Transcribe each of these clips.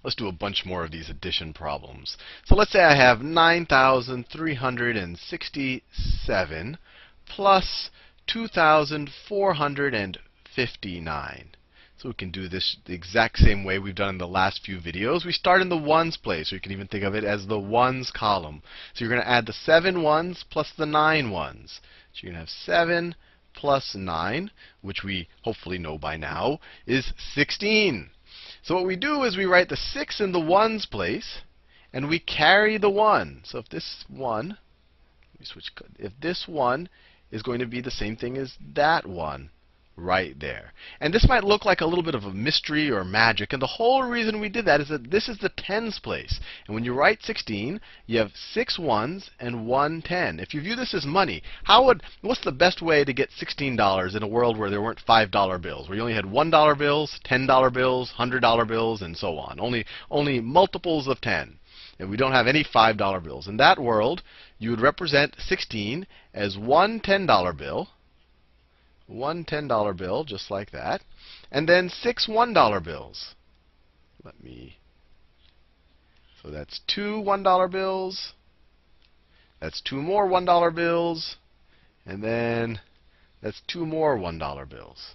Let's do a bunch more of these addition problems. So let's say I have 9,367 plus 2,459. So we can do this the exact same way we've done in the last few videos. We start in the ones place, or you can even think of it as the ones column. So you're going to add the 7 ones plus the 9 ones. So you're going to have 7 plus 9, which we hopefully know by now, is 16. So what we do is we write the 6 in the ones place, and we carry the 1. So if this 1, if this 1 is going to be the same thing as that 1, right there. And this might look like a little bit of a mystery or magic, and the whole reason we did that is that this is the tens place. And when you write 16, you have 6 ones and 1 10. If you view this as money, what's the best way to get $16 in a world where there weren't $5 bills, where you only had $1 bills, $10 bills, $100 bills, and so on? Only multiples of 10. And we don't have any $5 bills. In that world, you would represent 16 as one $10 bill, one $10 bill, just like that, and then 6 $1 bills. So that's 2 $1 bills. That's 2 more $1 bills, and then that's 2 more $1 bills.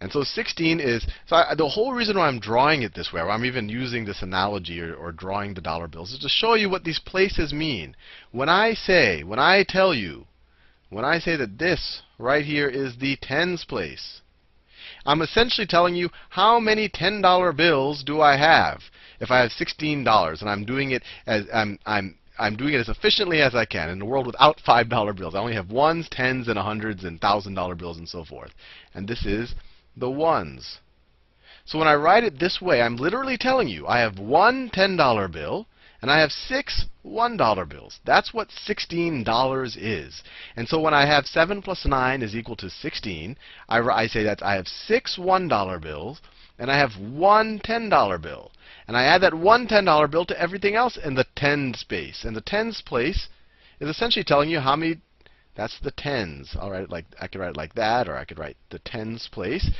And so 16 is, the whole reason why I'm drawing it this way, or I'm even using this analogy or drawing the dollar bills, is to show you what these places mean. When I say that this right here is the tens place, I'm essentially telling you how many $10 bills do I have. If I have $16 and I'm doing it as I'm doing it as efficiently as I can in a world without $5 bills. I only have ones, tens, and hundreds, and $1,000 bills, and so forth. And this is the ones. So when I write it this way, I'm literally telling you I have one $10 bill and I have 6 $1 bills. That's what $16 is. And so when I have 7 plus 9 is equal to 16, I say that I have 6 $1 bills and I have one $10 bill. And I add that one $10 bill to everything else in the tens space. And the tens place is essentially telling you how many. That's the tens. I'll write it like, I could write it like that, or I could write the tens place.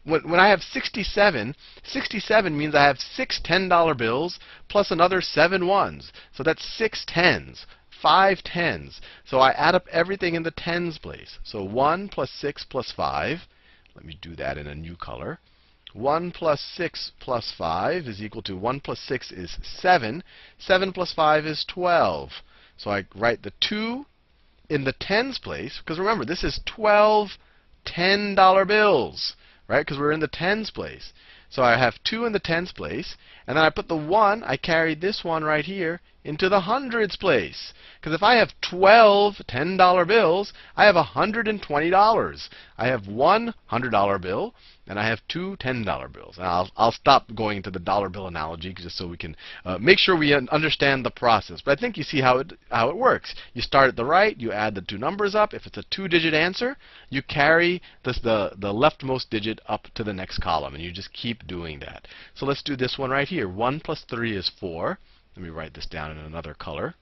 When I have 67, 67 means I have 6 $10 bills plus another 7 ones. So that's 6 tens, 5 tens. So I add up everything in the tens place. So 1 plus 6 plus 5. Let me do that in a new color. 1 plus 6 plus 5 is equal to 1 plus 6 is 7. 7 plus 5 is 12. So I write the 2 in the tens place, because remember, this is 12 $10 bills, right? Because we're in the tens place. So I have 2 in the tens place, and then I put the 1, I carry this one right here into the hundreds place. Because if I have 12 $10 bills, I have $120. I have one $100 bill, and I have 2 $10 bills. And I'll stop going into the dollar bill analogy just so we can make sure we understand the process. But I think you see how it works. You start at the right, you add the 2 numbers up. If it's a 2-digit answer, you carry the leftmost digit up to the next column, and you just keep doing that. So let's do this one right here. 1 plus 3 is 4. Let me write this down in another color.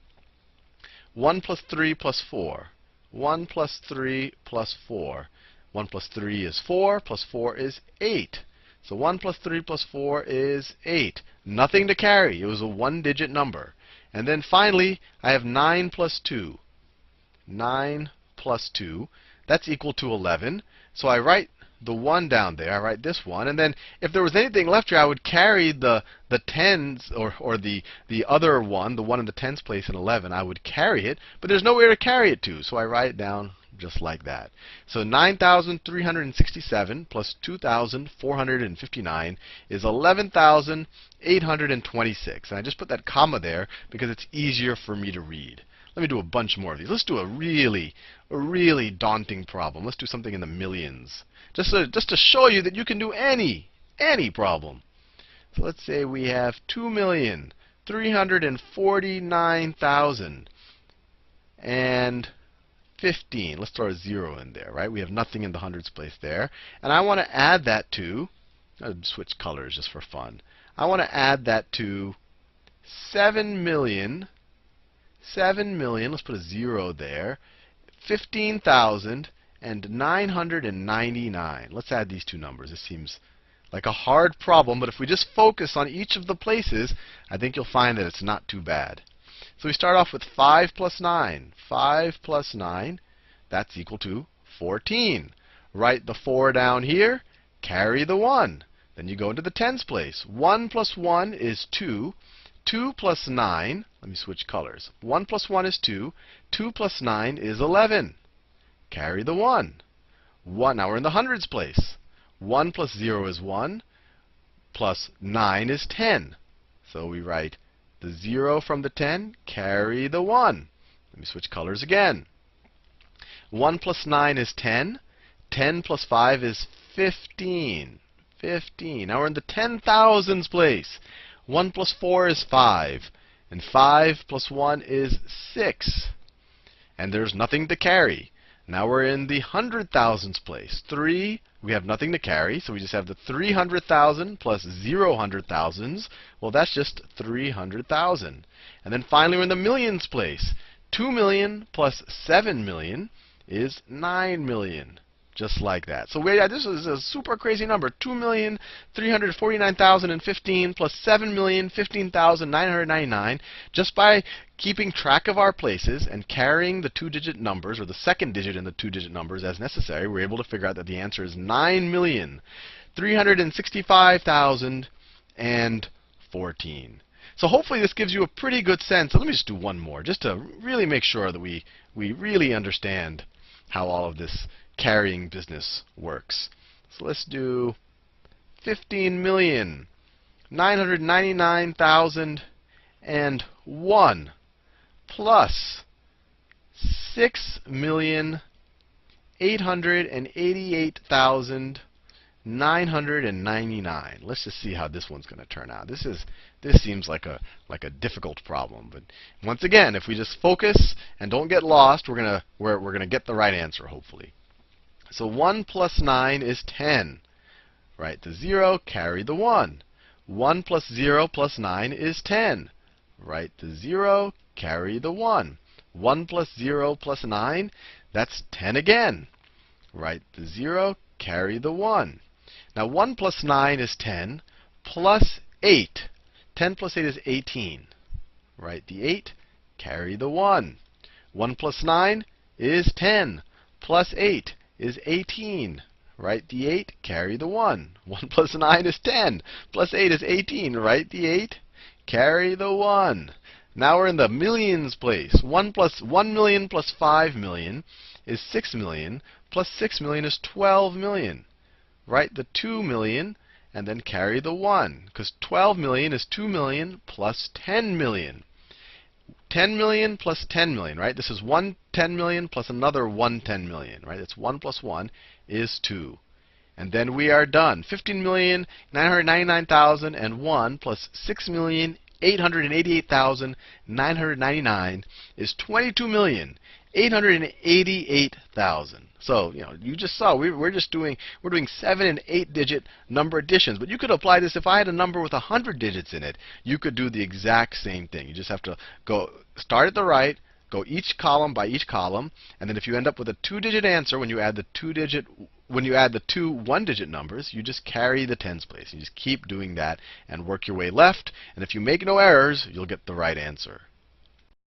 1 plus 3 plus 4. 1 plus 3 plus 4. 1 plus 3 is 4, plus 4 is 8. So 1 plus 3 plus 4 is 8. Nothing to carry. It was a 1-digit number. And then finally, I have 9 plus 2. 9 plus 2. That's equal to 11. So I write the 1 down there. I write this one. And then if there was anything left here, I would carry the tens, or the other one, the 1 in the tens place in 11. I would carry it, but there's nowhere to carry it to. So I write it down just like that. So 9,367 plus 2,459 is 11,826. And I just put that comma there because it's easier for me to read. Let me do a bunch more of these. Let's do a really daunting problem. Let's do something in the millions. Just to show you that you can do any problem. So let's say we have 2,349,015. Let's throw a 0 in there, right? We have nothing in the hundreds place there. And I want to add that to, I'll switch colors just for fun. I want to add that to 7 million, let's put a 0 there, 15,999. Let's add these two numbers. This seems like a hard problem, but if we just focus on each of the places, I think you'll find that it's not too bad. So we start off with 5 plus 9. 5 plus 9, that's equal to 14. Write the 4 down here, carry the 1. Then you go into the tens place. 1 plus 1 is 2. 2 plus 9, let me switch colors. 1 plus 1 is 2. 2 plus 9 is 11. Carry the 1. Now we're in the hundreds place. 1 plus 0 is 1. Plus 9 is 10. So we write the 0 from the 10, carry the 1. Let me switch colors again. 1 plus 9 is 10. 10 plus 5 is 15. 15. Now we're in the 10,000s place. 1 plus 4 is 5. And 5 plus 1 is 6. And there's nothing to carry. Now we're in the 100,000s place. 3, we have nothing to carry, so we just have the 300,000 plus 0,000,000s. Well, that's just 300,000. And then finally we're in the millions place. 2 million plus 7 million is 9 million. Just like that. So this is a super crazy number. 2,349,015 plus 7,015,999. Just by keeping track of our places and carrying the two-digit numbers, or the second digit in the two-digit numbers as necessary, we're able to figure out that the answer is 9,365,014. So hopefully this gives you a pretty good sense. So let me just do one more, just to really make sure that we really understand how all of this carrying business works. So let's do 15,999,001 plus 6,888,999. Let's just see how this one's going to turn out. This seems like a difficult problem, but once again, if we just focus and don't get lost, we're gonna get the right answer, hopefully. So 1 plus 9 is 10. Write the 0, carry the 1. 1 plus 0 plus 9 is 10. Write the 0, carry the 1. 1 plus 0 plus 9, that's 10 again. Write the 0, carry the 1. Now 1 plus 9 is 10, plus 8. 10 plus 8 is 18. Write the 8, carry the 1. 1 plus 9 is 10, plus 8 is 18. Write the 8, carry the 1. 1 plus 9 is 10, plus 8 is 18. Write the 8, carry the 1. Now we're in the millions place. 1 million plus 5 million is 6 million, plus 6 million is 12 million. Write the 2 million and then carry the 1, because 12 million is 2 million plus 10 million. 10 million plus 10 million, right? This is 1 10 million plus another 1 10 million, right? It's 1 plus 1 is 2. And then we are done. 15,999,001 plus 6,888,999 is 22,888,000. So, you just saw we're doing 7 and 8 digit number additions. But you could apply this if I had a number with 100 digits in it. You could do the exact same thing. You just have to start at the right, go each column by each column, and then if you end up with a two-digit answer when you add the two one-digit numbers, you just carry the tens place. You just keep doing that and work your way left. And if you make no errors, you'll get the right answer.